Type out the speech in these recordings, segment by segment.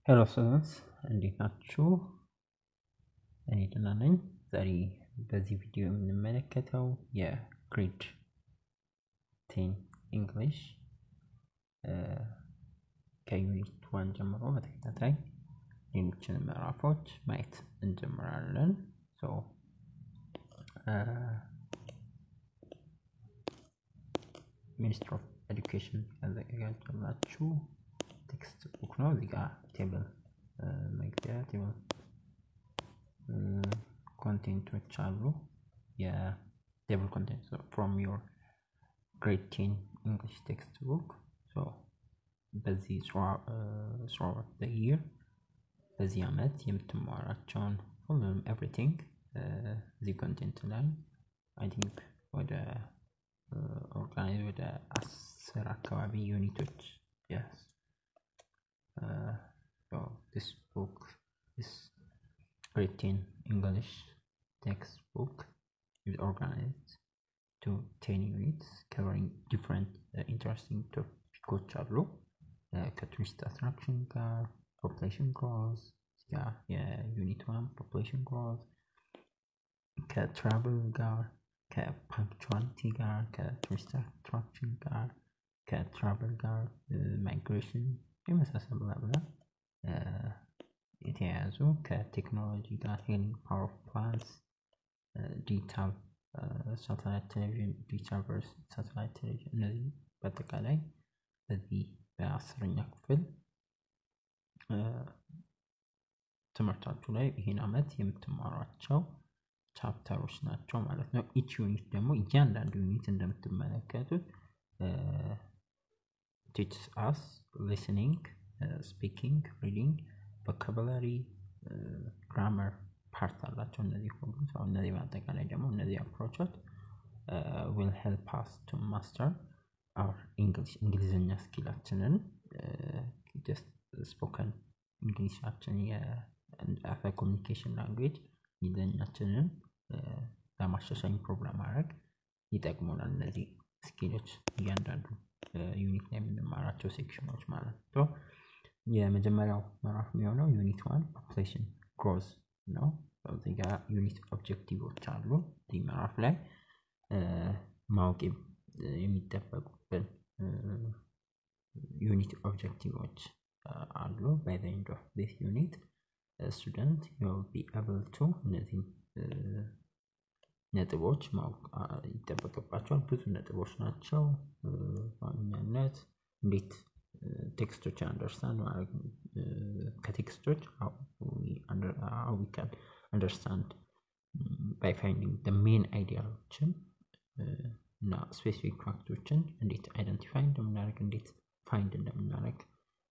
ሄሎ students እንዴት ናችሁ? እኔ ደህና ነኝ። ዛሬ በዚህ ቪዲዮ የምንመለከተው የግሬድ 10 እንግሊሽ ከዩኒት 1 ጀምሮ በተከታታይ ሌሎችን ምዕራፎች ማየት እንጀምራለን። ሚኒስትሪ ኦፍ ኤዱኬሽን ያዘጋጀላችሁ ቴክስት ቡክ ነው። እዚህ ጋር ቴብል መግቢያ ቴብል ኮንቴንቶች አሉ። የቴብል ኮንቴንትስ from your grade 10 English textbook. So በዚህ throughout the year በዚህ ዓመት የምትማራቸውን ሁሉም everything እዚህ ኮንቴንት ላይ I think ወደ ኦርጋናይዝ ወደ 10 አካባቢ ዩኒቶች yes. So this book is grade 10 English textbook is organized to 10 units covering different interesting topics አሉ። ከቱሪስት አትራክሽን ጋር population growth የዩኒት 1 population growth ከትራቨል ጋር ከፓንክቹዋሊቲ ጋር ከቱሪስት አትራክሽን ጋር ከትራቨል ጋር ማይግሬሽን የመሳሰሉ ብላ የተያያዙ ከቴክኖሎጂ ጋር ሄሊንግ ፓወር ኦፍ ፕላንትስ ዲጂታል ሳተላይት ቴሌቪዥን ዲጂታል ቨርስ ሳተላይት ቴሌቪዥን እነዚህ በአጠቃላይ በዚህ በ10ኛ ክፍል ትምህርታችሁ ላይ ይሄን ዓመት የምትማሯቸው ቻፕተሮች ናቸው ማለት ነው። each unit ደግሞ እያንዳንዱ ዩኒት እንደምትመለከቱት teaches us listening, speaking, reading, vocabulary, grammar part አላቸው። እነዚህ ሁሉ እነዚህ በአጠቃላይ ደግሞ እነዚህ አፕሮቾች will help us to master our English እንግሊዝኛ ስኪላችንን just spoken እንግሊዛችን የአፍ ኮሙኒኬሽን ላንጉዌጅ እንግሊዝኛችንን ለማሻሻል ፕሮግራም ማድረግ ይጠቅሙናል። እነዚህ ስኪሎች እያንዳንዱ ዩኒት ላይ የምንማራቸው ሴክሽኖች ማለት ነው። የመጀመሪያው ምዕራፍ የሚሆነው ዩኒት 1 population growth ነው። እዚህ ጋር ዩኒት ኦብጀክቲቮች አሉ። እዚህ ምዕራፍ ላይ ማወቅ የሚጠበቁብን ዩኒት ኦብጀክቲቮች አሉ። by the end of this unit student you will be able to እነዚህ ነጥቦች ማወቅ ይጠበቅባቸዋል። ብዙ ነጥቦች ናቸው። ዋናነት እንዴት ቴክስቶች አንደርስታንድ ማድረግ ከቴክስቶች how we can understand by finding the main ideaዎችን እና ስፔሲፊክ ፋክቶችን እንዴት አይደንቲፋይ እንደምናደርግ እንዴት ፋይንድ እንደምናደርግ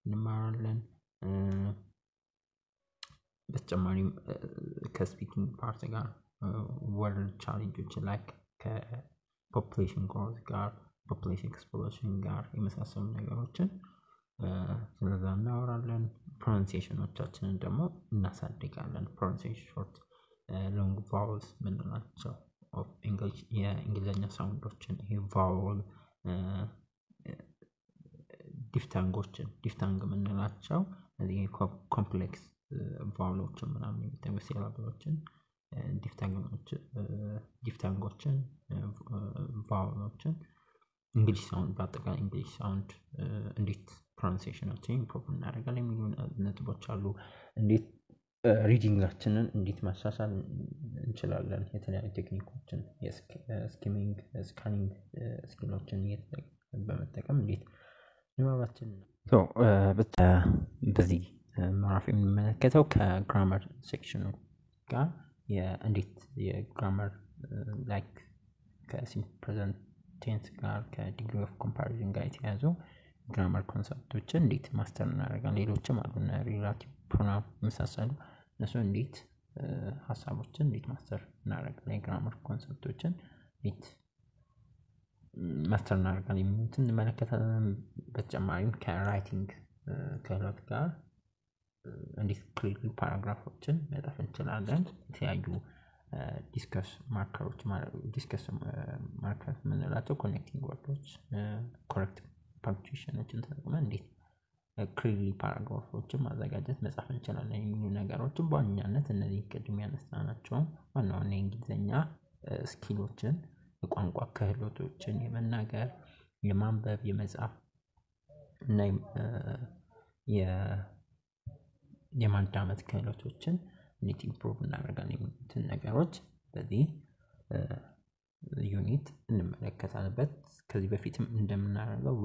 እንማራለን። በተጨማሪም ከስፒኪንግ ፓርት ጋር ወርድ ቻሌንጆች like ከፖፑሌሽን ግሮዝ ጋር population explosion ጋር የመሳሰሉ ነገሮችን ስለዛ እናወራለን። ፕሮናንሲዬሽኖቻችንን ደግሞ እናሳድጋለን። ፕሮናንሲዬሽን ሾርት ሎንግ ቫውልስ ምንላቸው ኦፍ እንግሊሽ የእንግሊዘኛ ሳውንዶችን ይሄ ቫውል ዲፍታንግ ምንላቸው እዚህ ኮምፕሌክስ ቫውሎችን ምናምን የሚጠሩ ሲላብሎችን ዲፍታንጎችን ቫውሎችን እንግሊሽ ሳውንድ በአጠቃላይ እንግሊሽ ሳውንድ እንዴት ፕሮናንሲዬሽናችንን ኢምፕሩቭ እናደርጋለን የሚሉ ነጥቦች አሉ። እንዴት ሪዲንጋችንን እንዴት ማሻሻል እንችላለን የተለያዩ ቴክኒኮችን የስኪሚንግ ስካኒንግ ስኪሎችን በመጠቀም እንዴት ንባባችን በዚህ ምዕራፍ የምንመለከተው ከግራመር ሴክሽኑ ጋር እንዴት የግራመር ላይክ ከሲምፕል ፕሬዘንት ቴንስ ጋር ከዲግሪ ኦፍ ኮምፓሪዥን ጋር የተያዙ ግራመር ኮንሰፕቶችን እንዴት ማስተር እናደርጋለን። ሌሎችም አሉና ሪላቲቭ ፕሮናውን መሳሰሉ እነሱ እንዴት ሐሳቦችን እንዴት ማስተር እናደርጋለን የግራመር ኮንሰፕቶችን እንዴት ማስተር እናደርጋለን የሚሉትን እንመለከታለን። በተጨማሪም ከራይቲንግ ክህሎት ጋር እንዴት ክሊርሊ ፓራግራፎችን መጻፍ እንችላለን። የተለያዩ ዲስከስ ማርከሮች ምንላቸው ኮኔክቲንግ ወርዶች ኮሬክት ፓንክቹዌሽኖችን ተጠቅመን እንዴት ክሊርሊ ፓራግራፎችን ማዘጋጀት መጻፍ እንችላለን። የሚሉ ነገሮችን በዋናነት እነዚህ ቅድም ያነሳናቸው ዋና ዋና የእንግሊዘኛ ስኪሎችን የቋንቋ ክህሎቶችን የመናገር የማንበብ የመጻፍ እና የማዳመጥ ክህሎቶችን እንዴት ኢምፕሩቭ እናደርጋለን የሚሉትን ነገሮች በዚህ ዩኒት እንመለከታለን። ከዚህ በፊትም እንደምናደርገው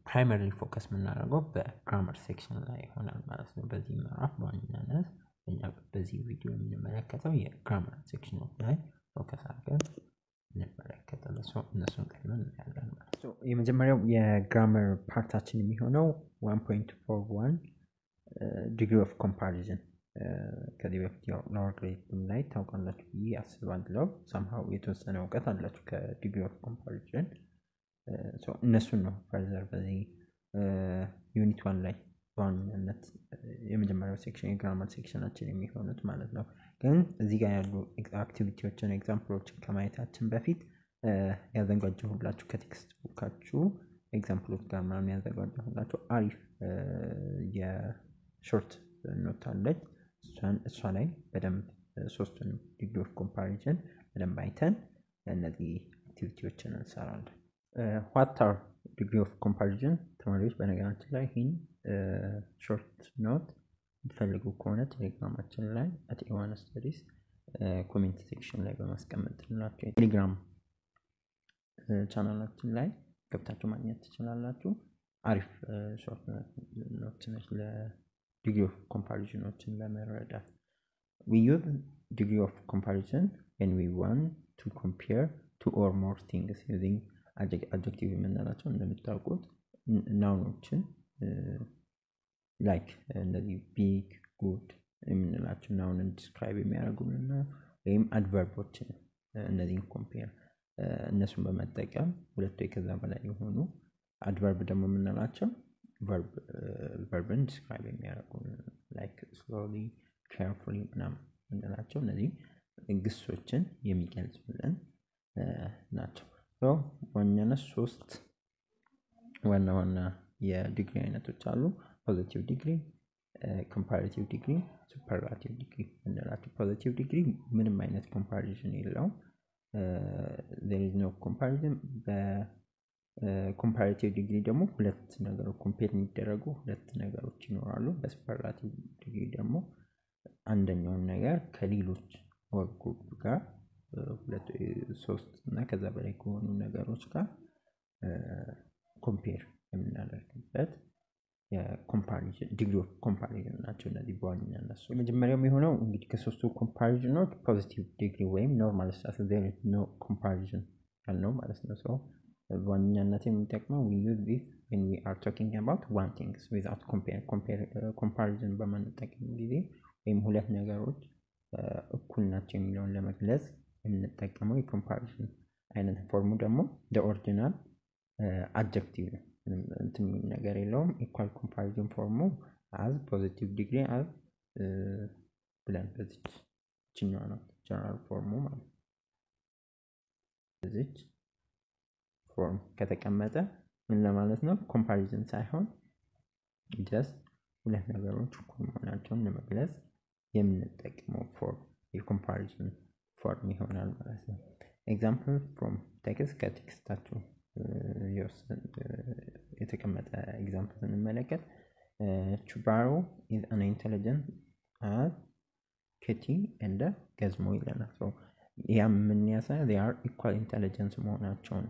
ፕራይመሪ ፎከስ የምናደርገው በግራመር ሴክሽን ላይ ይሆናል ማለት ነው። በዚህ ምዕራፍ በዋናነት በዚህ ቪዲዮ የምንመለከተው የግራመር ሴክሽን ላይ ፎከስ አድርገን እንመለከታለን። እነሱን ቀድመን እናያለን ማለት ነው። የመጀመሪያው የግራመር ፓርታችን የሚሆነው 1.41 ዲግሪ ኦፍ ኮምፓሪዝን ከዚህ በፊት ያው ሎወር ግሬድ ላይ ታውቃላችሁ ብዬ አስባለሁ። ሳምሃው የተወሰነ እውቀት አላችሁ ከዲግሪ ኦፍ ኮምፓሪዝን። እነሱን ነው ፈርዘር በዚህ ዩኒት 1 ላይ በዋናነት የመጀመሪያው ሴክሽን የግራመር ሴክሽናችን የሚሆኑት ማለት ነው። ግን እዚህ ጋር ያሉ አክቲቪቲዎችን ኤግዛምፕሎችን ከማየታችን በፊት ያዘጋጀሁላችሁ ከቴክስት ቡካችሁ ኤግዛምፕሎች ጋር ምናምን ያዘጋጀሁላችሁ አሪፍ የሾርት ኖት አለች። እሷ ላይ በደንብ ሶስቱን ዲግሪ ኦፍ ኮምፓሪዝን በደንብ አይተን እነዚህ አክቲቪቲዎችን እንሰራለን። ዋት አር ዲግሪ ኦፍ ኮምፓሪዝን? ተማሪዎች በነገራችን ላይ ይህን ሾርት ኖት የምትፈልጉ ከሆነ ቴሌግራማችን ላይ @A1 Studies ኮሜንት ሴክሽን ላይ በማስቀመጥላችሁ የቴሌግራም ቻናላችን ላይ ገብታችሁ ማግኘት ትችላላችሁ። አሪፍ ሾርት ኖት ነች ለዲግሪ ኦፍ ኮምፓሪዝኖችን ለመረዳት። we use degree of comparison when we want to compare two or more things using adjective የምንላቸው እንደምታውቁት ናውኖችን ላይክ እንደዚህ ቢግ ጉድ የምንላቸው ናውንን ዲስክራይብ የሚያደርጉልን ወይም አድቨርቦችን እነዚህን ኮምፔር እነሱን በመጠቀም ሁለት ወይ ከዛ በላይ የሆኑ አድቨርብ ደግሞ የምንላቸው ቨርብን ዲስክራይብ የሚያደርጉ ላይክ ስሎሊ ኬርፉሊ ምናምን የምንላቸው እነዚህ ግሶችን የሚገልጹልን ናቸው። ዋናነት ሶስት ዋና ዋና የዲግሪ አይነቶች አሉ። ፖዚቲቭ ዲግሪ፣ ኮምፓራቲቭ ዲግሪ፣ ሱፐርላቲቭ ዲግሪ እንላቸው። ፖዚቲቭ ዲግሪ ምንም አይነት ኮምፓሪዥን የለውም። there is no comparison። በኮምፓራቲቭ ዲግሪ ደግሞ ሁለት ነገሮች ኮምፔር የሚደረጉ ሁለት ነገሮች ይኖራሉ። በሱፐርላቲቭ ዲግሪ ደግሞ አንደኛውን ነገር ከሌሎች ወርድ ጋር ሁለት ሶስት እና ከዛ በላይ ከሆኑ ነገሮች ጋር ኮምፔር የምናደርግበት የኮምፓሪዥን ዲግሪ ኦፍ ኮምፓሪዥን ናቸው። እነዚህ በዋናነት የመጀመሪያው የሚሆነው እንግዲህ ከሶስቱ ኮምፓሪዥኖች ፖዚቲቭ ዲግሪ ወይም ኖርማል ስታተስ there is no comparison ያልነው ማለት ነው። በዋናነት የሚጠቅመው we use this when we are talking about one things without comparison በማንጠቀም ጊዜ ወይም ሁለት ነገሮች እኩል ናቸው የሚለውን ለመግለጽ የምንጠቀመው የኮምፓሪዥን አይነት ፎርሙ ደግሞ the original adjective ነው። እንትን ነገር የለውም። ኢኳል ኮምፓሪዥን ፎርሙ as positive degree as ብለን በዚች ችኛዋ ነው ጀነራል ፎርሙ ማለት ነው። በዚች ፎርም ከተቀመጠ ምን ለማለት ነው? ኮምፓሪዥን ሳይሆን ጀስት ሁለት ነገሮች እኩል መሆናቸውን ለመግለጽ የምንጠቀመው ፎርም የኮምፓሪዥን ፎርም ይሆናል ማለት ነው። ኤግዛምፕል ፍሮም ቴክስት ከቴክስታችሁ የተቀመጠ ኤግዛምፕል ስንመለከት ቹባሮ is an intelligent as Kitty and ገዝሞ ይለናል። ያም ምን ያሳያል? they are equal intelligence መሆናቸውን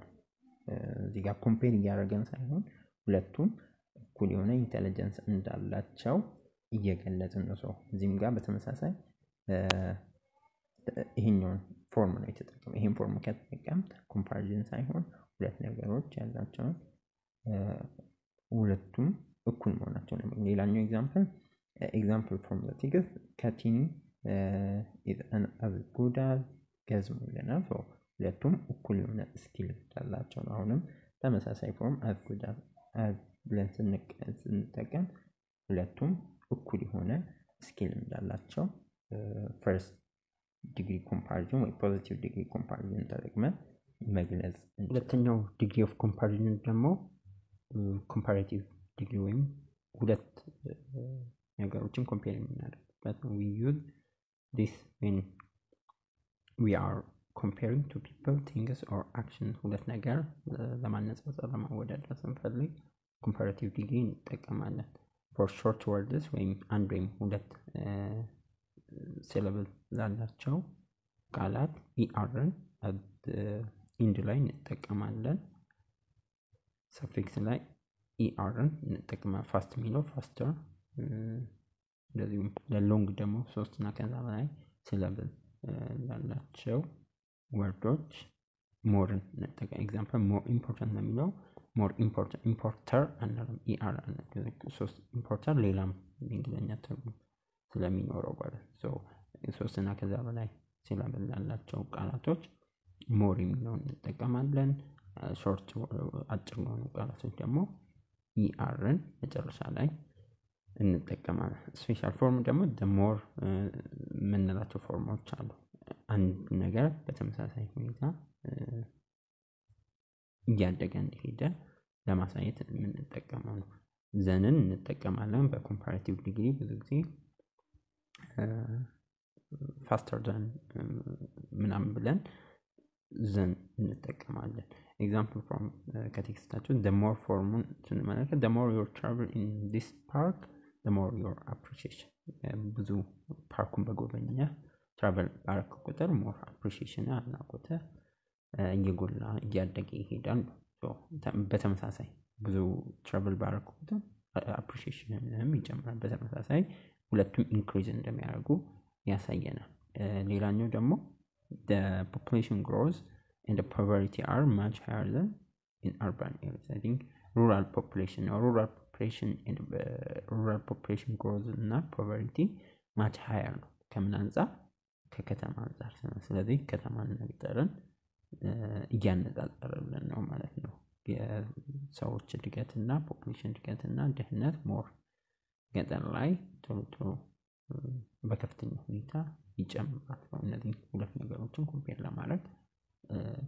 እዚህ ጋር ኮምፔር እያደረገን ሳይሆን ሁለቱም እኩል የሆነ ኢንተለጀንስ እንዳላቸው እየገለጽን ነው። እዚህም ጋር በተመሳሳይ ይሄኛውን ፎርም ነው የተጠቀመው። ይሄን ፎርም ከተጠቀምን ኮምፓሪዥን ሳይሆን ሁለት ነገሮች ያላቸውን ሁለቱም እኩል መሆናቸውን ነው። ሌላኛው ኤግዛምፕል ፍሮም ዘ ቴክስት ካቲኒ is as good as ገዝሞ ይለናል። ሁለቱም እኩል የሆነ ስኪል እንዳላቸው ነው። አሁንም ተመሳሳይ ፎርም as good as ብለን ስንጠቀም ሁለቱም እኩል የሆነ ስኪል እንዳላቸው ፈርስት ዲግሪ ኮምፓሪዥን ወይ ፖዚቲቭ ዲግሪ ኮምፓሪዥን ተጠቅመን መግለጽ። ሁለተኛው ዲግሪ ኦፍ ኮምፓሪዥን ደግሞ ኮምፓራቲቭ ዲግሪ ወይም ሁለት ነገሮችን ኮምፔር የምናደርግበት ነው። we use this when we are comparing two people, things or action ሁለት ነገር ለማነጻጸር ለማወዳደር ስንፈልግ comparative degree እንጠቀማለን። for short words ወይም አንድ ወይም ሁለት syllable ላላቸው ቃላት ERን ኢንድ ላይ እንጠቀማለን። ሰፊክስ ላይ ERን እንጠቀማለን። ፋስት የሚለው ፋስተር፣ እንደዚሁም ለሎንግ ደግሞ 3 እና ከዛ በላይ ሲለብል ላላቸው ወርዶች ሞርን እንጠቀም። ኤግዛምፕል ሞር ኢምፖርታንት ነው የሚለው ሞር ኢምፖርታንት፣ ኢምፖርተር አንልም ER አንልም። ሶስት ኢምፖርተር ሌላም እንግሊዝኛ ትርጉም ስለሚኖረው ማለት ነው። 3 እና ከዛ በላይ ሲለብል ላላቸው ቃላቶች ሞር የሚለውን እንጠቀማለን። ሾርት አጭር የሆኑ ቃላቶች ደግሞ ERን መጨረሻ ላይ እንጠቀማለን። ስፔሻል ፎርም ደግሞ the more የምንላቸው ፎርሞች አሉ። አንድ ነገር በተመሳሳይ ሁኔታ እያደገ እንደሄደ ለማሳየት የምንጠቀመው ነው። ዘንን እንጠቀማለን በኮምፓራቲቭ ዲግሪ ብዙ ጊዜ ፋስተር ዘን ምናምን ብለን ዘን እንጠቀማለን። ኤግዛምፕል ፍሮም ከቴክስታችን the more ፎርሙን ስንመለከት the more you travel in this park the more your appreciation፣ ብዙ ፓርኩን በጎበኘ ትራቨል ባረክ ቁጥር ሞር አፕሪሺዬሽን አድናቆት እየጎላ እያደገ ይሄዳል። በተመሳሳይ ብዙ ትራቨል ባረክ ቁጥር አፕሪሺዬሽንም ይጨምራል። በተመሳሳይ ሁለቱም ኢንክሪዝ እንደሚያደርጉ ያሳየናል። ሌላኛው ደግሞ the population grows and the poverty are much higher than in urban areas. I think rural population and rural population grows እና poverty much higher ነው። ከምን አንፃር? ከከተማ አንፃር። ስለዚህ ከተማና ገጠርን እያነጻጸረልን ነው ማለት ነው። የሰዎች እድገትና ፖፑሌሽን እድገትና ድህነት ሞር ገጠር ላይ ቶሎ በከፍተኛ ሁኔታ ይጨምራል። እነዚህ ሁለት ነገሮችን ኮምፔር ለማድረግ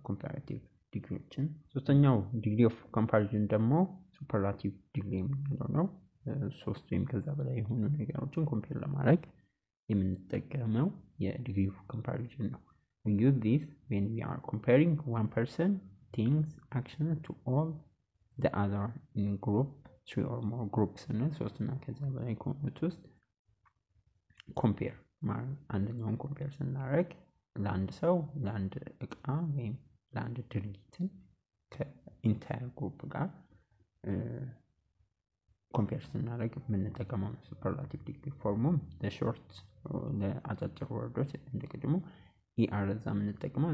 ኮምፓራቲቭ ዲግሪዎችን። ሶስተኛው ዲግሪ ኦፍ ኮምፓሪዥን ደግሞ ሱፐርላቲቭ ዲግሪ የምንለው ነው። 3 ወይም ከዛ በላይ የሆኑ ነገሮችን ኮምፔር ለማድረግ የምንጠቀመው የዲግሪ ኦፍ ኮምፓሪዥን ነው። we use this when we are comparing one person, things, action to all the other in group 3 or more groups እና 3 እና ከዛ በላይ ከሆኑት ውስጥ ኮምፔር ማለት አንደኛውን ኮምፔር ስናደርግ ለአንድ ሰው፣ ለአንድ እቃ ወይም ለአንድ ድርጊትን ከኢንታየር ግሩፕ ጋር ኮምፔር ስናደርግ የምንጠቀመው ሱፐርላቲቭ ዲግሪ ፎርሙም ለሾርት ለአጫጭር ወርዶች እንደቀድሞ ER እዛ የምንጠቀመው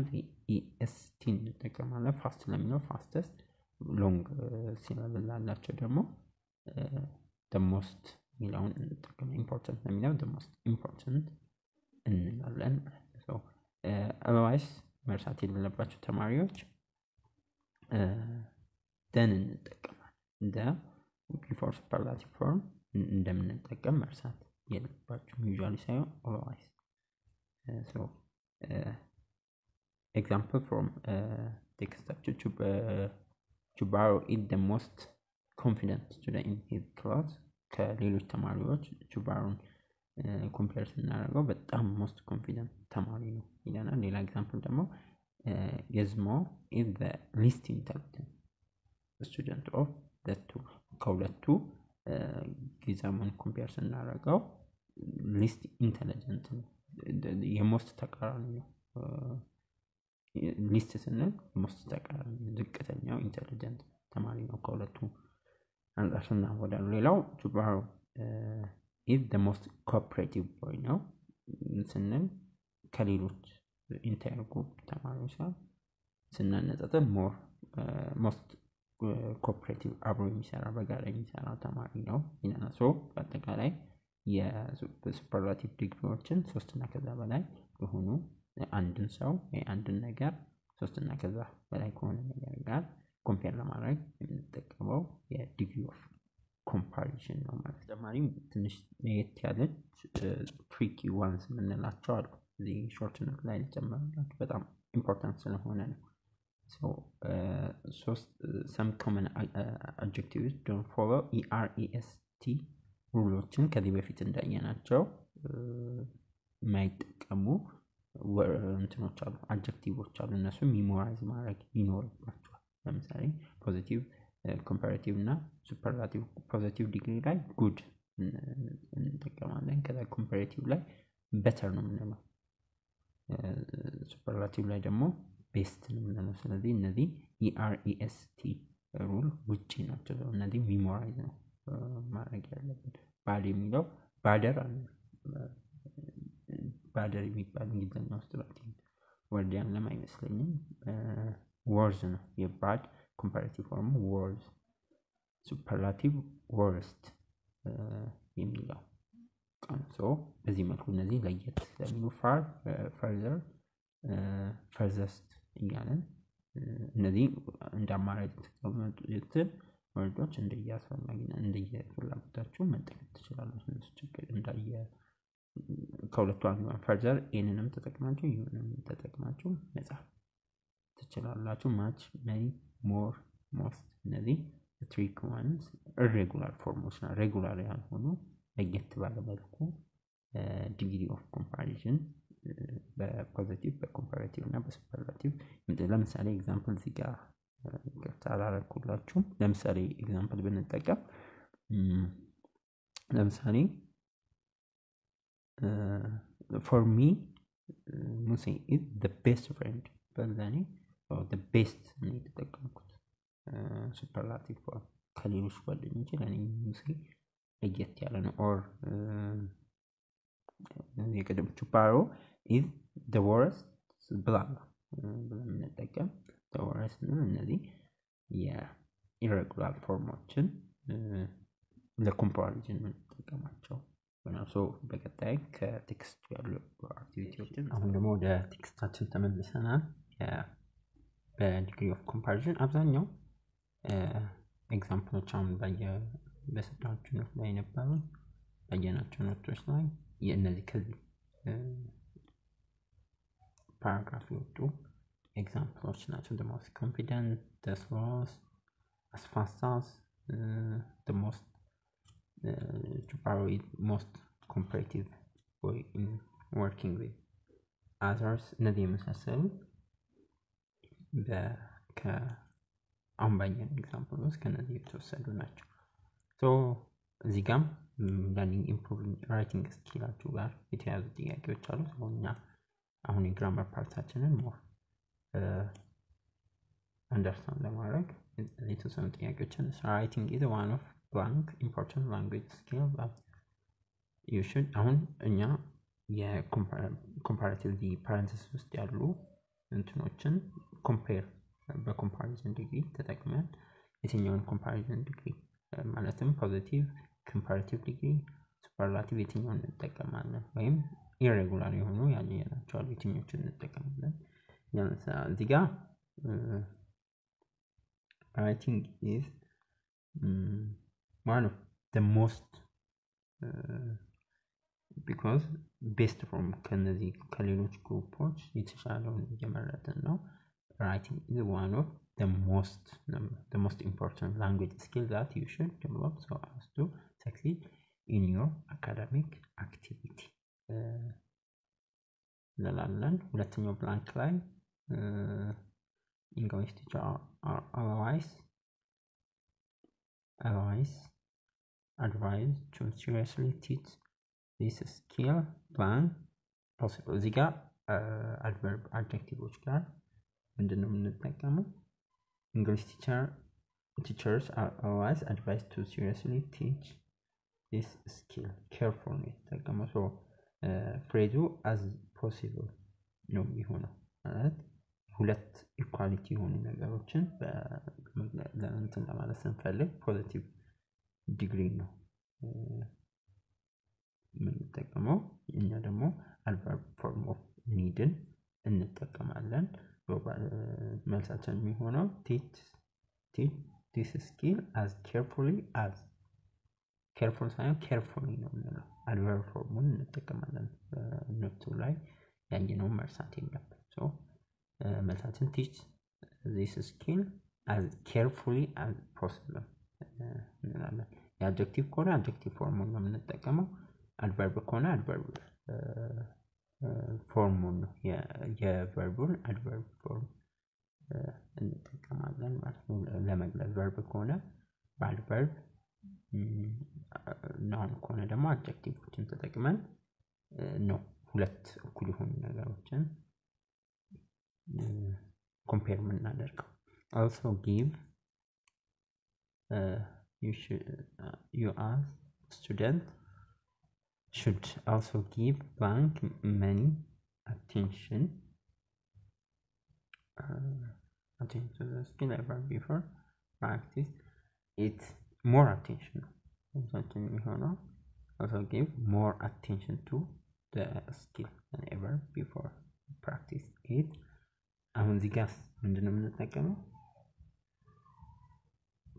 EST እንጠቀማለን። ፋስት ለሚለው ፋስተስት፣ ሎንግ ሲለብል ላላቸው ደግሞ the most የሚለውን እንጠቀማለን። ኢምፖርታንት ለሚለው the most important እንላለን ማለት ነው። otherwise መርሳት የሌለባቸው ተማሪዎች then እንጠቀማለን። እንደ before superlative form እንደምንጠቀም መርሳት የሌለባቸው usually ሳይሆን otherwise። so example from text to borrow is the most confident student in his class። ከሌሎች ተማሪዎች ቹባሩን ኮምፔር ስናደርገው በጣም ሞስት ኮንፊደንት ተማሪ ነው ይለናል። ሌላ ኤግዛምፕል ደግሞ የዝሞ is the least intelligent student of the two። ከሁለቱ ጊዛሙን ኮምፔር ስናደርገው ሊስት ኢንተለጀንት ነው፣ የሞስት ተቃራኒ ነው። ሊስት ስንል ሞስት ተቃራኒ ዝቅተኛው ኢንተለጀንት ተማሪ ነው ከሁለቱ አንፃር ስናወዳሉ። ሌላው ጁባሩ is the most cooperative boy ነው ስንል ከሌሎች ኢንታየር ግሩፕ ተማሪዎች ጋር ስናነጻጽር ሞስት ኮኦፕሬቲቭ አብሮ የሚሰራ በጋራ የሚሰራ ተማሪ ነው ይለናል። በአጠቃላይ የሱፐርላቲቭ ዲግሪዎችን 3 እና ከዛ በላይ የሆኑ አንድን ሰው ወይ አንድን ነገር 3 እና ከዛ በላይ ከሆነ ነገር ጋር ኮምፔር ለማድረግ የምንጠቀመው የዲግሪ ኦፍ ኮምፓሪዥን ነው ማለት። ተማሪም ትንሽ ለየት ያለች ትሪኪ ዋንስ የምንላቸው አሉ። እዚህ ሾርት ኖት ላይ ልጨምርላችሁ በጣም ኢምፖርታንት ስለሆነ ነው። So some common adjectives don't follow EREST ሩሎችን ከዚህ በፊት እንዳየናቸው የማይጠቀሙ እንትኖች አሉ አድጀክቲቮች አሉ እነሱ ሚሞራይዝ ማድረግ ይኖርባቸዋል ለምሳሌ ፖዚቲቭ ኮምፓራቲቭ እና ሱፐርላቲቭ ፖዚቲቭ ዲግሪ ላይ ጉድ እንጠቀማለን ከዛ ኮምፓራቲቭ ላይ better ነው የምንለው ሱፐርላቲቭ ላይ ደግሞ ቤስት ነው የምንለው ስለዚህ እነዚህ EREST ሩል ውጪ ናቸው እነዚህ ሚሞራይዝ ነው ማድረግ ያለብን ባድ የሚለው ባደር የሚባል እንግሊዝኛ ውስጥ ላቲን ወርድ ያለም አይመስለኝም worse ነው የባድ ኮምፓራቲቭ ፎርም worse ሱፐርላቲቭ worst የሚለው ሶ በዚህ መልኩ እነዚህ ለየት ስለሚሉ far further furthest እያለን እነዚህ እንደ አማራጭ ተቀምጠው ወርዶች እንደያስፈልግና እንደየፍላጎታችሁ መጠቀም ትችላላችሁ እነሱ ችግር እንዳየ ከሁለቱ አንዱ further ኤንንም ተጠቅማችሁ ዩንም ተጠቅማችሁ መጻፍ ትችላላችሁ much many more most እነዚህ trick ones irregular forms እና regular ያልሆኑ ለየት ባለ መልኩ ዲግሪ ኦፍ ኮምፓሪዥን በፖዚቲቭ በኮምፓራቲቭ እና በሱፐርላቲቭ ለምሳሌ ኤግዛምፕል እዚህ ጋር ታላላኩላችሁ ለምሳሌ ኤግዛምፕል ብንጠቀም ለምሳሌ for me ሙሴ is the best friend በዛኔ the best ነው የተጠቀምኩት ሱፐርላቲቭ ፎርም ከሌሎች ጓደኞቼ ለኔ ሙሴ ለየት ያለ ነው or የቀደመችው ባሮ is the worst ብለን እንጠቀም the worst ነው እነዚህ የኢሬጉላር ፎርሞችን ለኮምፓሪዥን እንጠቀማቸው ሶ በቀጣይ ከቴክስት ያሉ አክቲቪቲዎችን አሁን ደግሞ ወደ ቴክስታችን ተመልሰናል በዲግሪ ኦፍ ኮምፓሪዥን አብዛኛው ኤግዛምፕሎች አሁን በሰጣችሁ ኖት ላይ ነበሩ ባየናቸው ኖቶች ላይ የእነዚህ ከዚህ ፓራግራፍ ወጡ ኤግዛምፕሎች ናቸው the most confident the slowest as fast as the most to borrow it most competitive way in working with others እነዚህ የመሳሰሉ አሁን ባየን ኤግዛምፕል ውስጥ ከነዚህ የተወሰዱ ናቸው ሶ እዚህ ጋም ለርኒንግ ኢምፕሩቪንግ ራይቲንግ ስኪላችሁ ጋር የተያዙ ጥያቄዎች አሉ ስለኛ አሁን የግራመር ፓርታችንን ሞር አንደርስታንድ ለማድረግ የተወሰኑ ጥያቄዎችን ራይቲንግ is one of blank important language skill that you should አሁን እኛ የኮምፓራቲቭ ፓረንተሲስ ውስጥ ያሉ እንትኖችን ኮምፔር በኮምፓሪዝን ዲግሪ ተጠቅመን የትኛውን ኮምፓሪዝን ዲግሪ ማለትም ፖዚቲቭ ኮምፓራቲቭ ዲግሪ ሱፐርላቲቭ የትኛውን እንጠቀማለን ወይም ኢሬጉላር የሆኑ ያየናቸው የትኞቹን እንጠቀማለን ለምሳሌ እዚህ ጋር writing is one of the most because best from ከነዚህ ከሌሎች ግሩፖች የተሻለውን እየመረጥን ነው writing is one of the most important language skill that you should develop so as to succeed in your academic activity ለላለን ሁለተኛው ብላንክ ላይ English teacher are otherwise advised to seriously teach this skill plan possible እዚህ ጋር adverb adjectives ጋር ምንድነው የምንጠቀመው English teachers are always advised to seriously teach this skill carefully ተጠቀሙ so ፍሬዙ as possible ነው የሚሆነው ማለት ሁለት ኢኳሊቲ የሆኑ ነገሮችን ለእንትን ለማለት ስንፈልግ ፖዚቲቭ ዲግሪ ነው የምንጠቀመው እኛ ደግሞ adverb form of needን እንጠቀማለን መልሳችን የሚሆነው teach this skill as carefully as careful ሳይሆን carefully ነው የምንለው adverb form እንጠቀማለን ኖቱ ላይ ያየነው መርሳት የለብንም so መልሳችን teach this skill as carefully as possible እንላለን። የአድጀክቲቭ ከሆነ አድጀክቲቭ ፎርሙን ነው የምንጠቀመው። አድቨርብ ከሆነ አድቨርብ ፎርሙን ነው የቨርቡን አድቨርብ ፎርም እንጠቀማለን ማለት ነው ለመግለጽ። ቨርብ ከሆነ በአድቨርብ፣ ናውን ከሆነ ደግሞ አድጀክቲቮችን ተጠቅመን ነው ሁለት እኩል የሆኑ ነገሮችን compare የምናደርገው። also give you as student should also give blank many attention to the skill ever before practice it more attention. Also give more attention to the skill than ever before practice it. አሁን እዚህ ጋር ምንድነው የምንጠቀመው?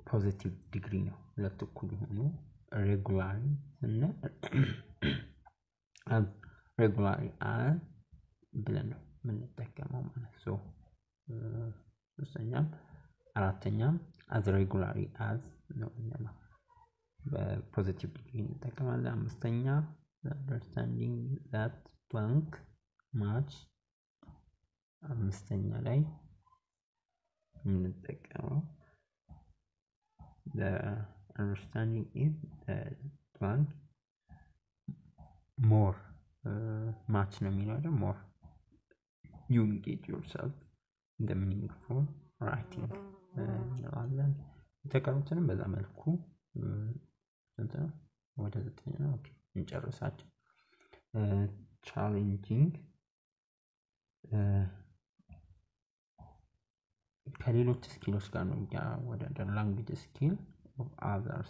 ፖዚቲቭ ዲግሪ ነው። ሁለት እኩል ሆኖ ሬጉላሪ እና ሬጉላሪ ብለን ነው የምንጠቀመው ማለት ነው። ሶስተኛም አራተኛም as regularly as ነው እና በፖዚቲቭ ዲግሪ እንጠቀማለን። አምስተኛ understanding that blank match አምስተኛ ላይ የምንጠቀመው the understanding is the blank more match ነው የሚለው more you engage yourself in the meaningful writing እንላለን። የተቀሩትንም በዛ መልኩ ወደ ዘጠኝ ነው እንጨርሳቸው። challenging ከሌሎች ስኪሎች ጋር ነው ወደ language skill of others.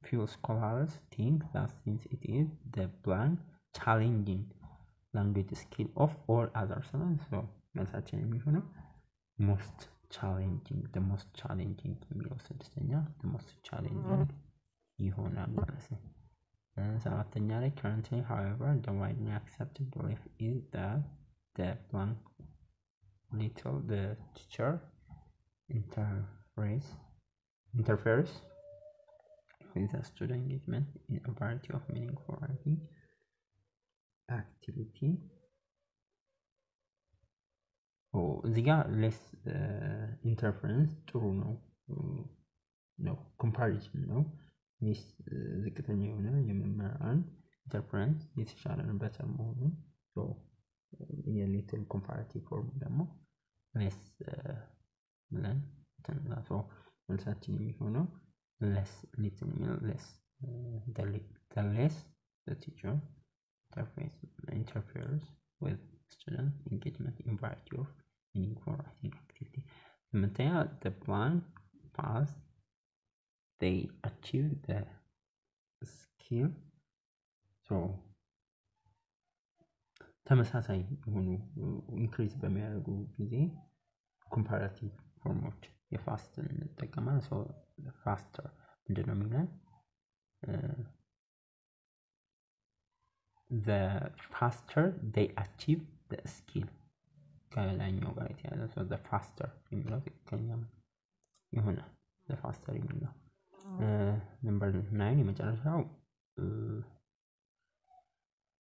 Few scholars think that since it is the blank challenging language skill of all others, so መልሳችን የሚሆነው most challenging, the most challenging የሚለው ስድስተኛ the most challenging ይሆናል ማለት ነው። ሰባተኛ ላይ currently however the widely accepted belief is that the blank little the teacher interferes with the student engagement in a variety of meaningful writing activity. እዚህ ጋር less interference ጥሩ ነው comparison ነው። ሚስ ዝቅተኛ የሆነ የመምህራን interference የተሻለ ነው better መሆኑ የሊትል comparative form ደግሞ less ብለን ተናግሮ መልሳችን የሚሆነው less little less the less the teacher interferes with student engagement in variety of meaningful writing activity. ስምንተኛ the blank pass they achieve the skill. so ተመሳሳይ የሆኑ increase በሚያደርጉ ጊዜ comparative formoች የፋስት እንጠቀማለን። so faster ምንድነው የሚለን the faster they achieve the skill ከላይኛው ጋር የተያያዘ so the faster የሚለው ትክክለኛ ይሆናል። the faster የሚለው number 9 የመጨረሻው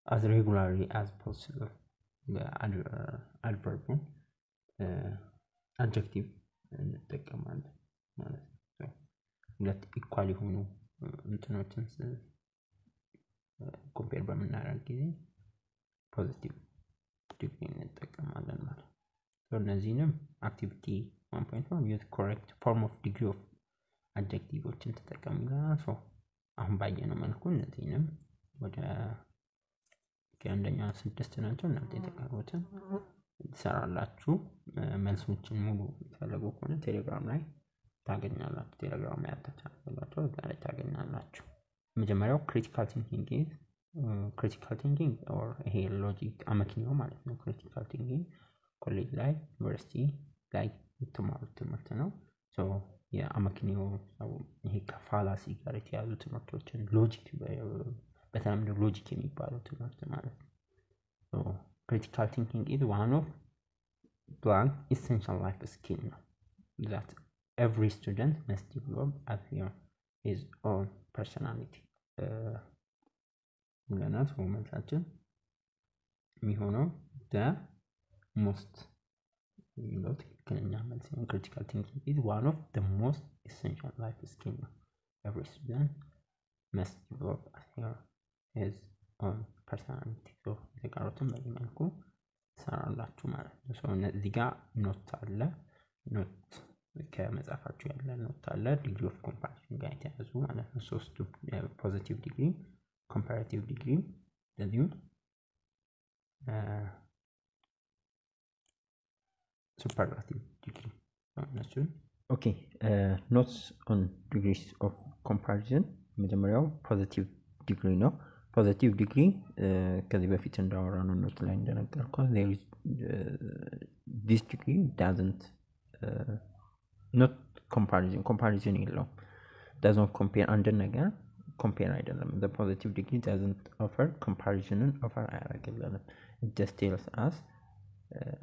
as regularly as possible adverb adjective እንጠቀማለን ማለት ነው። ሁለት ኢኳል የሆኑ እንትኖችን ኮምፔር በምናደርግ ጊዜ ፖዚቲቭ ዲግሪ እንጠቀማለን ማለት ነው። እነዚህንም አክቲቪቲ 1.1 use correct form of degree of adjectiveዎችን ተጠቀምና አሁን ባየነው መልኩ እነዚህንም ወደ ከአንደኛ 6 ናቸው እናንተ የተቀሩትን ትሰራላችሁ። መልሶችን ሙሉ ተፈልጎ ከሆነ ቴሌግራም ላይ ታገኛላችሁ። ቴሌግራም ላይ አታቻላችሁ እዛ ላይ ታገኛላችሁ። መጀመሪያው critical thinking or ይሄ ሎጂክ አመክንዮ ማለት ነው። critical thinking ኮሌጅ ላይ ዩኒቨርሲቲ ላይ የምትማሩት ትምህርት ነው። የአመክንዮ ይሄ ከፋላሲ ጋር የተያዙ ትምህርቶችን ሎጂክ በተለምዶ ሎጂክ የሚባለው ትምህርት ማለት ነው። critical thinking is one of blank essential life skill ነው። that every student must develop at his own personality ብለናል። ሰው መልሳችን የሚሆነው the most የሚለው ትክክለኛ መልስ ነው። critical thinking is one of the most essential life skill ነው። every student must develop at his own personality so የተቀሩትን በዚህ መልኩ ሰራላችሁ ማለት ነው። so እዚህ ጋር ኖት አለ ኖት ከመጻፋችሁ ያለ ኖት አለ ዲግሪ ኦፍ ኮምፓሪሽን ጋር የተያዙ ማለት ነው። ሶስቱ ፖዚቲቭ ዲግሪ comparative degree እንደዚሁ superlative degree እነሱን okay notes on degrees of comparison መጀመሪያው positive degree ነው። positive degree ከዚህ በፊት እንዳወራነው ኖት ላይ እንደነገርኩት there is this degree doesn't not comparison የለውም doesn't compare አንድ ነገር compare አይደለም the positive degree doesn't offer comparison offer አያደርግልንም it just tells us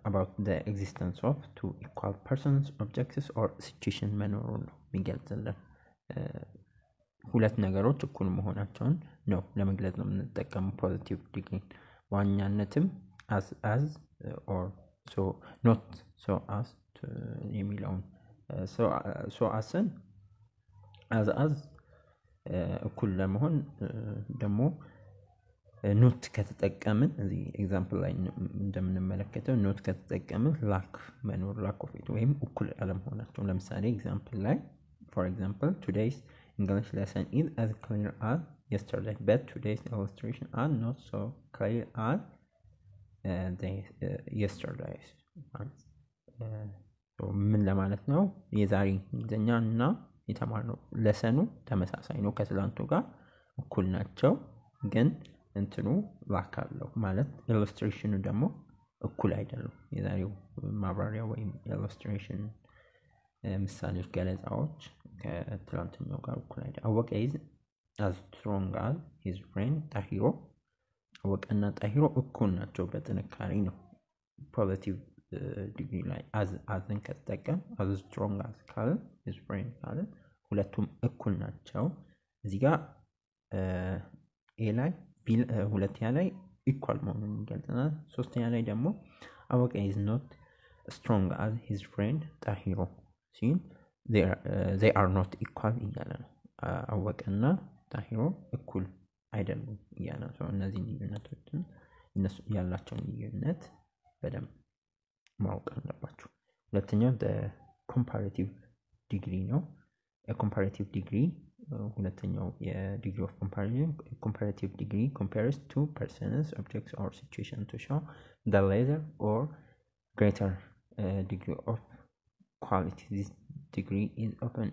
about the existence of two equal persons objects or situation መኖሩን ነው የሚገልጽልን ሁለት ነገሮች እኩል መሆናቸውን ነው ለመግለጽ ነው የምንጠቀመው positive degree ዋኛነትም as or so not so as የሚለውን so asን as እኩል ለመሆን ደግሞ ኖት ከተጠቀምን እዚህ ኤግዛምፕል ላይ እንደምንመለከተው ኖት ከተጠቀምን ላክ መኖር ላክ ኦፍ ኢት ወይም እኩል አለመሆናቸው ለምሳሌ ኤግዛምፕል ላይ for example today's English lesson is as clear as yesterday but today's illustration are not so clear as yesterday's ምን ለማለት ነው የዛሬ እንግሊዝኛና የተማርነው ለሰኑ ተመሳሳይ ነው ከትላንቱ ጋር እኩል ናቸው ግን እንትኑ ላካለው ማለት ኢሉስትሬሽኑ ደግሞ እኩል አይደለም የዛሬው ማብራሪያ ወይም ኢሉስትሬሽን ምሳሌዎች ገለጻዎች ከትላንትኛው ጋር እኩል አይደለም አወቀ is as strong as his friend ታሂሮ አወቀና ታሂሮ እኩል ናቸው በጥንካሬ ነው ፖዚቲቭ ዲግሪ ላይ አዝን ከተጠቀም as strong as ካለ his friend ካለ ሁለቱም እኩል ናቸው እዚህ ጋር ኤ ላይ ሁለተኛ ላይ ኢኳል መሆኑን ይገልጻል ሶስተኛ ላይ ደግሞ አወቀ is not strong as his friend ታሂሮ ሲል they are not equal እያለ ነው አወቀና ታሂሮ እኩል አይደሉም እያለ ነው እነዚህ ልዩነቶችን እነሱ ያላቸውን ልዩነት በደንብ ማወቅ አለባችሁ ሁለተኛው the comparative degree ነው a comparative degree ሁለተኛው የዲግሪ ኦፍ comparison comparative degree compares two persons objects or situation to show the lesser or greater degree of quality this degree is often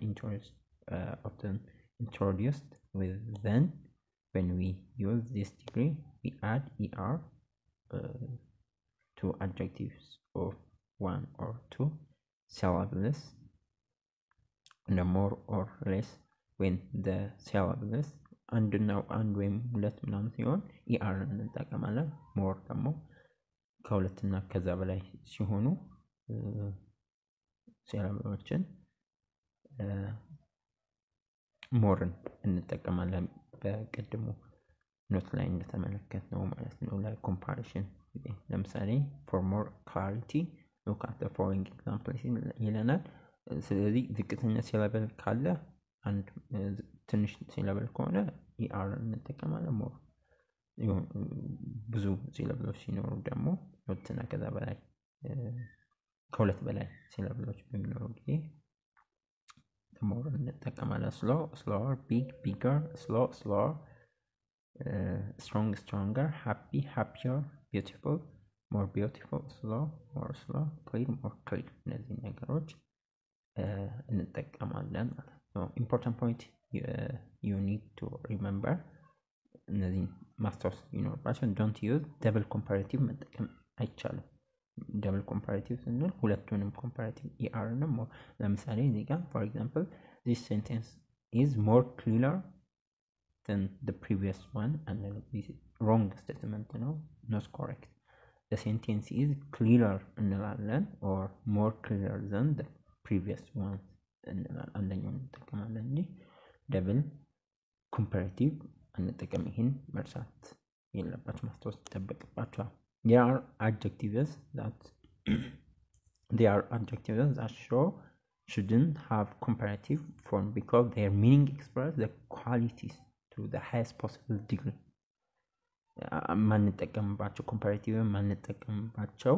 introduced with then when we use this degree we add er to adjectives of one or two syllables and more or less when the syllables and now and when ሁለት ምናምን ሲሆን er እንጠቀማለን more ደግሞ ከሁለትና ከዛ በላይ ሲሆኑ ሲላብሎችን ሞርን እንጠቀማለን በቀድሞ ኖት ላይ እንደተመለከትነው ማለት ነው ለኮምፓሪሽን ለምሳሌ for more clarity look at the following examples ይለናል ስለዚህ ዝቅተኛ ሲላብል ካለ አንድ ትንሽ ሲላብል ከሆነ er እንጠቀማለን more ብዙ ሲላብሎች ሲኖሩ ደግሞ ሁለትና ከዛ በላይ ከሁለት በላይ ሲላብሎች በሚኖሩ ጊዜ more እንጠቀማለን slower big bigger slower strong stronger happy happier beautiful more beautiful slow more slow clear more clear እነዚህ ነገሮች እንጠቀማለን so important point you need to remember እነዚህ ማስታወስ ይኖርባችሁ don't use double comparative መጠቀም አይቻልም double comparative ስንል ሁለቱንም comparative er ነው ለምሳሌ እዚህ ጋር for example this sentence is more clear than the previous one and this is wrong statement no not correct the sentence is clearer እንላለን or more clear than the previous ones አንደኛውን እንጠቀማለን እንጂ double comparative አንጠቀም። ይሄን መርሳት የለባችሁ ማስተዋል ይጠበቅባችኋል። There are adjectives that shouldn't have comparative form because their meaning express the qualities to the highest possible degree. ማንጠቀምባቸው comparative ማንጠቀምባቸው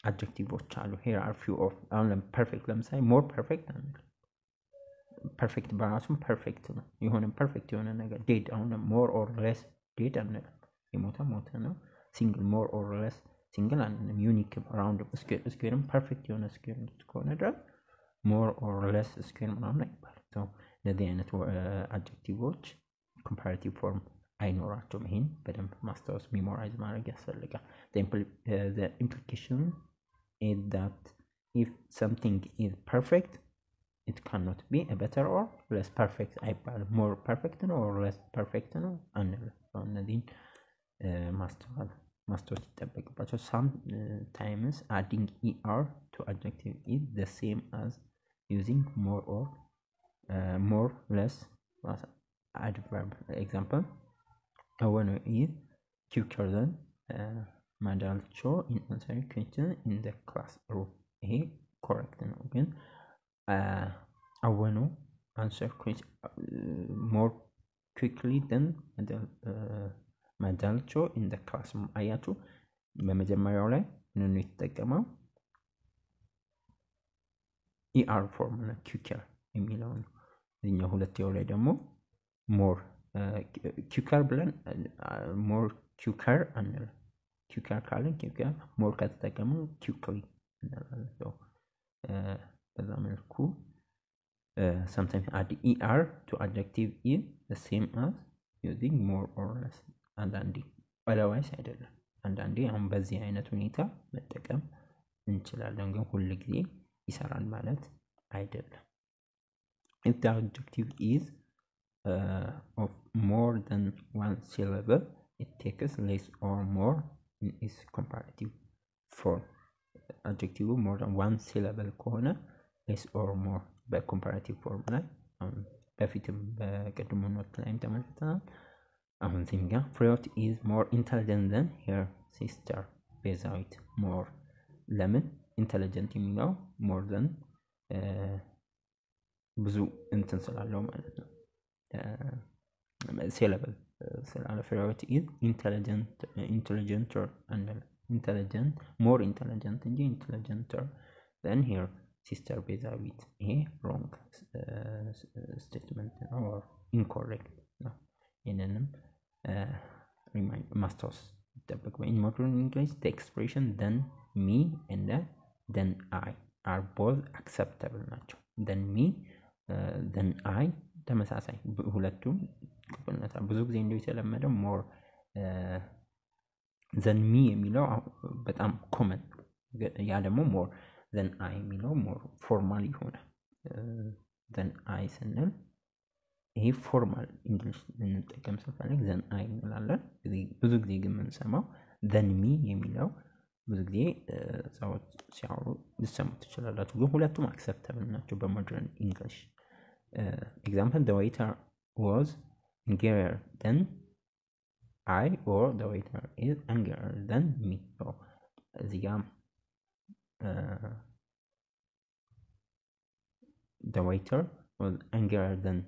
adjectives አሉ። Here are few of perfect ለምሳሌ more perfect perfect በራሱም perfect ነው የሆነ perfect የሆነ ነገር dead አሁን more or less dead አንልም የሞተ ነው single more or less single አንልም unique round square perfect የሆነ square ከሆነ ድረስ more or less square ምናምን አይባልም። so ለዚህ አይነት adjectives comparative form አይኖራቸውም። ይሄን በደንብ ማስታወስ ሜሞራይዝ ማድረግ ያስፈልጋል። the implication is that if something is perfect it cannot be a better or less perfect አይባልም። more perfect ነው or less perfect ነው አንልም። እነዚህን ማስተዋል ይጠበቅባቸው። sometimes adding er to adjective is the same as using more or more less as adverb. Example when is quicker than Madalcho in answering question in the classroom. ይሄ correct ነው ግን አወኑ answer question more quickly than Madalcho in the classroom. አያችሁ በመጀመሪያው ላይ ምን የተጠቀመው er form ነው quicker የሚለው ነው። እኛው ሁለተኛው ላይ ደግሞ more quicker ብለን more quicker አንል quicker ካለን quicker more ከተጠቀሙ quickly እንላለን። so በዛ መልኩ sometimes add er to adjective is the same as using more or less አንዳንዴ otherwise አይደለም። አንዳንዴ አሁን በዚህ አይነት ሁኔታ መጠቀም እንችላለን ግን ሁሉ ጊዜ ይሰራል ማለት አይደለም። if the adjective is of more than one syllable it takes less or more in its comparative form. adjective more than one syllable ከሆነ less or more በcomparative form ላይ በፊትም በቀድሞ ኖት ላይም ተመልክተናል። አሁን ዚንጋ ፍሬዎት is more intelligent than her sister ቤዛዊት more ለምን intelligent የሚለው more than ብዙ እንትን ስላለው ማለት ነው syllable ስላለ ፍሬዎት is intelligenter and intelligent more intelligent እንጂ intelligenter than her sister ቤዛዊት ይሄ wrong statement or incorrect ነው። ይሄንንም ማስታወስ ይጠበቅብናል። in modern English the expression then me and then I are both acceptable ናቸው። then me then I ተመሳሳይ ሁለቱም ቁጥርነት ብዙ ጊዜ እንደው የተለመደው more than me የሚለው በጣም common ያ ደግሞ more than I የሚለው more formal ይሆናል። then I ስንል ይሄ ፎርማል እንግሊሽ እንጠቀም ስንፈልግ then I እንላለን። ብዙ ጊዜ ግን የምንሰማው then me የሚለው ብዙ ጊዜ ሰዎች ሲያወሩ ልትሰሙ ትችላላችሁ ግን ሁለቱም አክሰፕተብል ናቸው በሞደርን እንግሊሽ። example the waiter was angrier than I or the waiter is angrier than me. so እዚህ ጋር the waiter was angrier than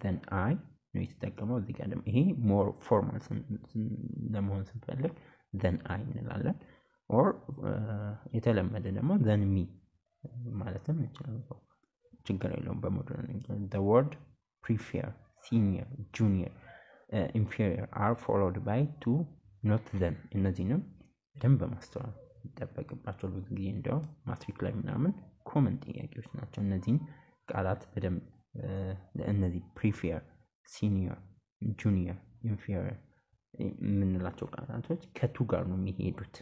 then I ነው የተጠቀመው። እዚህ ጋር ደግሞ ይሄ more formal ለመሆን ስንፈልግ then I እንላለን or የተለመደ ደግሞ then me ማለትም እንችላለን። ችግር የለውም በሞደርን እንግሊሽ። the word prefer senior junior inferior are followed by to not then እነዚህንም በደንብ ማስተዋል ይጠበቅባቸው። ብዙ ጊዜ እንደው ማትሪክ ላይ ምናምን ኮመን ጥያቄዎች ናቸው። እነዚህን ቃላት በደንብ እነዚህ prefer senior junior inferior የምንላቸው ቃላቶች ከቱ ጋር ነው የሚሄዱት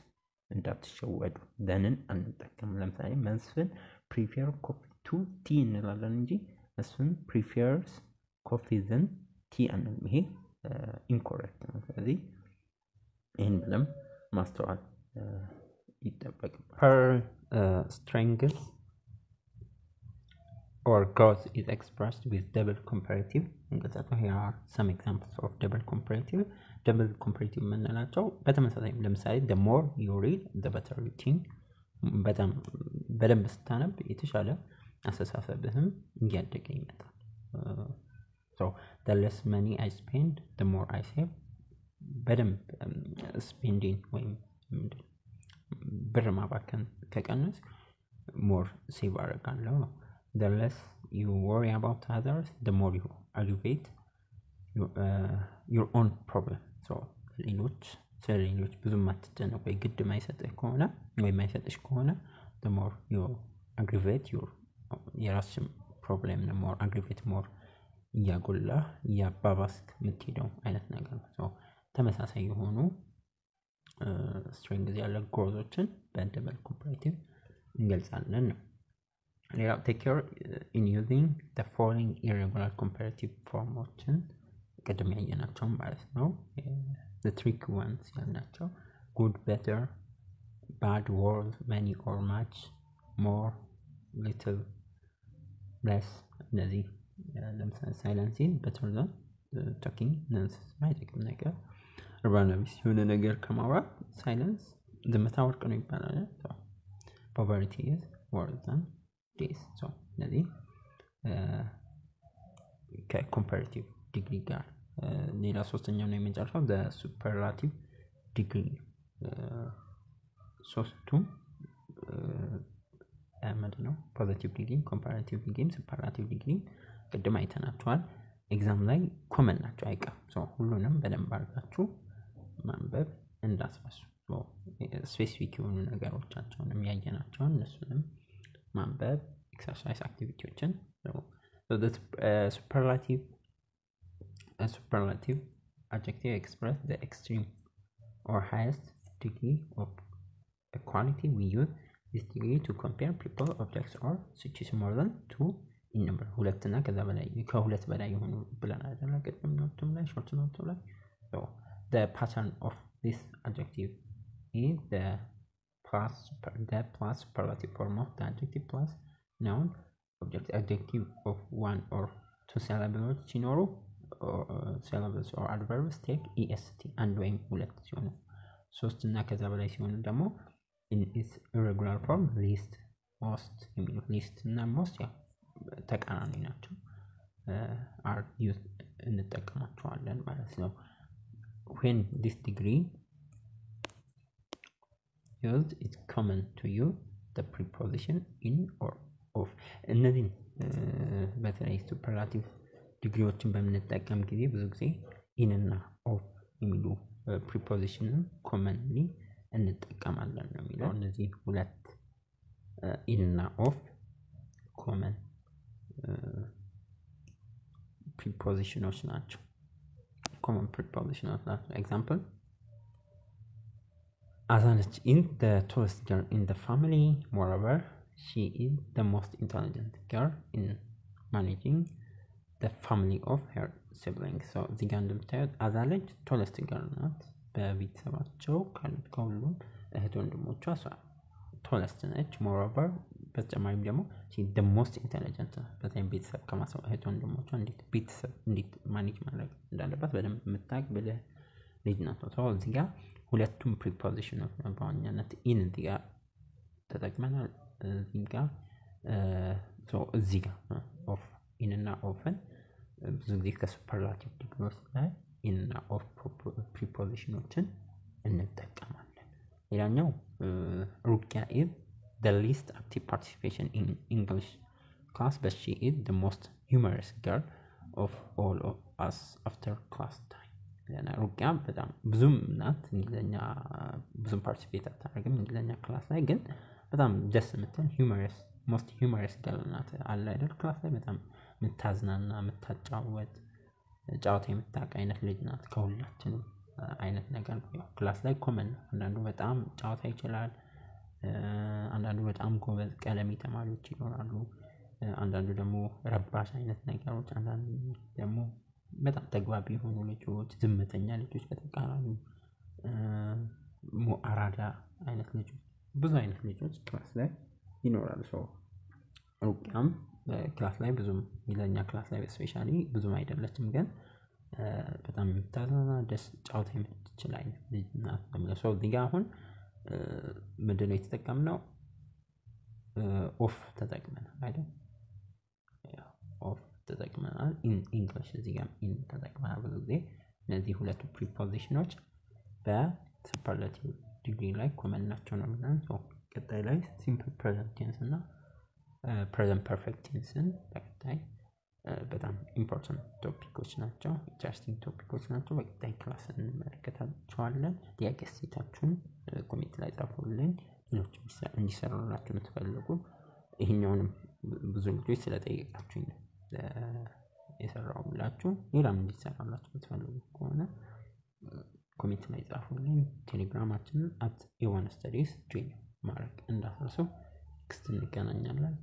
እንዳትሸወዱ። then አንጠቀም። ለምሳሌ መስፍን prefer coffee to tea እንላለን እንጂ መስፍን prefers coffee than tea አንልም። ይሄ incorrect ነው። ስለዚህ ይሄን ብለም ማስተዋል ይጠበቅባል። per strength or growth is expressed with double comparative here are some examples of double comparative የምንላቸው በተመሳሳይ ለምሳሌ the more you read the better you think በደንብ ስታነብ የተሻለ አስተሳሰብህም እያደገ ይመጣል። so the less money I spend the more I save በደንብ spending ወይም ብር ማባከን ከቀነስ more save አደርጋለሁ ነው። the less you worry about others the more you aggravate your own problem so ሌሎች ብዙም አትጨነቅ ወይ ግድ ማይሰጥህ ከሆነ ወይ ማይሰጥሽ ከሆነ the more you aggravate your የራስሽን ፕሮብሌም ነው more aggravate more እያጎላ እያባባስክ የምትሄደው አይነት ነገር ነው። so ተመሳሳይ የሆኑ ስትሪንግዝ ያለ ግሮዞችን በደብል ኮምፓራቲቭ እንገልጻለን ነው። ሌላው take care in using the following irregular comparative formoችን ቅድም ያየናቸው ማለት ነው። the trick ones ያልናቸው good better bad worse many or much more little less እነዚህ ለምሳሌ ሳይለንሲን better than talking nonsense ማይጠቅም ነገር ርባናቢስ የሆነ ነገር ከማውራት ሳይለንስ ዝምታ ወርቅ ነው ይባላል። poverty is worse than this so እነዚህ ከኮምፓራቲቭ ዲግሪ ጋር ሌላ ሶስተኛው ነው የምንጨርሰው the superlative degree ሶስቱም ምንድነው ፖዚቲቭ ዲግሪ ኮምፓራቲቭ ዲግሪ ሱፐርላቲቭ ዲግሪ ቅድም አይተናቸዋል። ኤግዛም ላይ ኮመን ናቸው አይቀርም። so ሁሉንም በደንብ አድርጋችሁ ማንበብ እንዳትረሱ። ስፔሲፊክ የሆኑ ነገሮቻቸውን የሚያየናቸውን እነሱንም ማንበብ ኤክሰርሳይዝ አክቲቪቲዎችን so the superlative adjective express the extreme or highest degree of equality. We use this degree to compare people, objects or situations more than two in number ሁለትና ከዛ በላይ ከሁለት በላይ የሆኑ ብለን አይደለም ቅድም ኖቱም ላይ ሾርት ኖቱም ላይ so the pattern of this adjective is the plus superlative form of the adjective plus noun object adjective of one or two syllables ሲኖሩ syllables or adverbs take est አንድ ወይም ሁለት ሲሆኑ ሶስት እና ከዛ በላይ ሲሆኑ ደግሞ in its irregular form least most የሚሉት least እና most ያው ተቃራኒ ናቸው are used እንጠቀማቸዋለን ማለት ነው። when this degree used it's common to use the preposition in or of እነዚህ በተለይ ሱፐርላቲቭ ዲግሪዎችን በምንጠቀም ጊዜ ብዙ ጊዜ in እና of የሚሉ preposition commonly እንጠቀማለን ነው የሚለው። እነዚህ ሁለት in እና of common prepositions ናቸው። common prepositions ናቸው። example Azanet is the tallest girl in the family. Moreover, she is the most intelligent girl in managing the family of her siblings. So the እንደምታዩት አዛለች tallest girl ናት። በቤተሰባቸው ካሉት ከሁሉም እህት ወንድሞቿ እሷ tallest ነች። moreover በተጨማሪም ደግሞ she the most intelligent ናት። በተለይ ቤተሰብ ከማሰብ እህት ወንድሞቿ እንዴት ማኔጅ ማድረግ እንዳለባት በደንብ የምታውቅ ብልህ ልጅ ናት። so እዚህ ጋር ሁለቱም ፕሪፖዚሽኖች ነው በዋናነት in እዚህ ጋር ተጠቅመናል። እዚህ ጋር so እዚህ ጋር of in እና ofን ብዙ ጊዜ ከሱፐርላቲቭ ዲግሪዎች ላይ in እና of ፕሪፖዚሽኖችን እንጠቀማለን። ሌላኛው ሩቅያ is the least active participation in English class but she is the most humorous girl of all of us after class time. ሩቅያ በጣም ብዙም ናት እንግሊዘኛ ብዙም ፓርቲሲፔት አታደርግም እንግሊዘኛ ክላስ ላይ ግን በጣም ደስ የምትል humorous most humorous girl ናት አለ አይደል ክላስ ላይ በጣም የምታዝናና የምታጫወት ጫወታ የምታውቅ አይነት ልጅ ናት። ከሁላችንም አይነት ነገር ነው ክላስ ላይ ኮመን ነው። አንዳንዱ በጣም ጫወታ ይችላል፣ አንዳንዱ በጣም ጎበዝ ቀለሚ ተማሪዎች ይኖራሉ፣ አንዳንዱ ደግሞ ረባሽ አይነት ነገሮች፣ አንዳንዱ ደግሞ በጣም ተግባቢ የሆኑ ልጆች፣ ዝምተኛ ልጆች፣ በተቃራኒው አራዳ አይነት ልጆች ብዙ አይነት ልጆች ክላስ ላይ ይኖራሉ። ሰው ሩቅያም ክላስ ላይ ብዙም ይለኛ ክላስ ላይ ስፔሻሊ ብዙም አይደለችም፣ ግን በጣም የምታዝናና ደስ ጫወታ የምትችል አይነት ልጅ ናት በሚለው ሰው እዚህ ጋር አሁን ምንድነው የተጠቀምነው? ኦፍ ተጠቅመናል አይደል? ኦፍ ተጠቅመናል። ኢንግሊሽ እዚህ ጋር ኢን ተጠቅመናል። ብዙ ጊዜ እነዚህ ሁለቱ ፕሪፖዚሽኖች በሱፐርላቲቭ ዲግሪ ላይ ኮመን ናቸው ነው የምንለው። ቀጣይ ላይ ሲምፕል ፕሬዘንት ቴንስ እና ፕሬዘንት ፐርፌክት ቴንስን በቀጣይ በጣም ኢምፖርታንት ቶፒኮች ናቸው፣ ኢንተረስቲንግ ቶፒኮች ናቸው። በቀጣይ ክላስ እንመለከታቸዋለን። ጥያቄ አስተያየታችሁን ኮሜንት ላይ ጻፉልኝ። ሌሎች እንዲሰራላችሁ የምትፈልጉ ይሄኛውንም ብዙ ልጆች ስለጠየቃችሁኝ የሰራሁላችሁ። ሌላም እንዲሰራላችሁ የምትፈልጉ ከሆነ ኮሜንት ላይ ጻፉልኝ። ቴሌግራማችንን @a1studies ጆይን ማድረግ እንዳትረሱ። ክስት እንገናኛለን።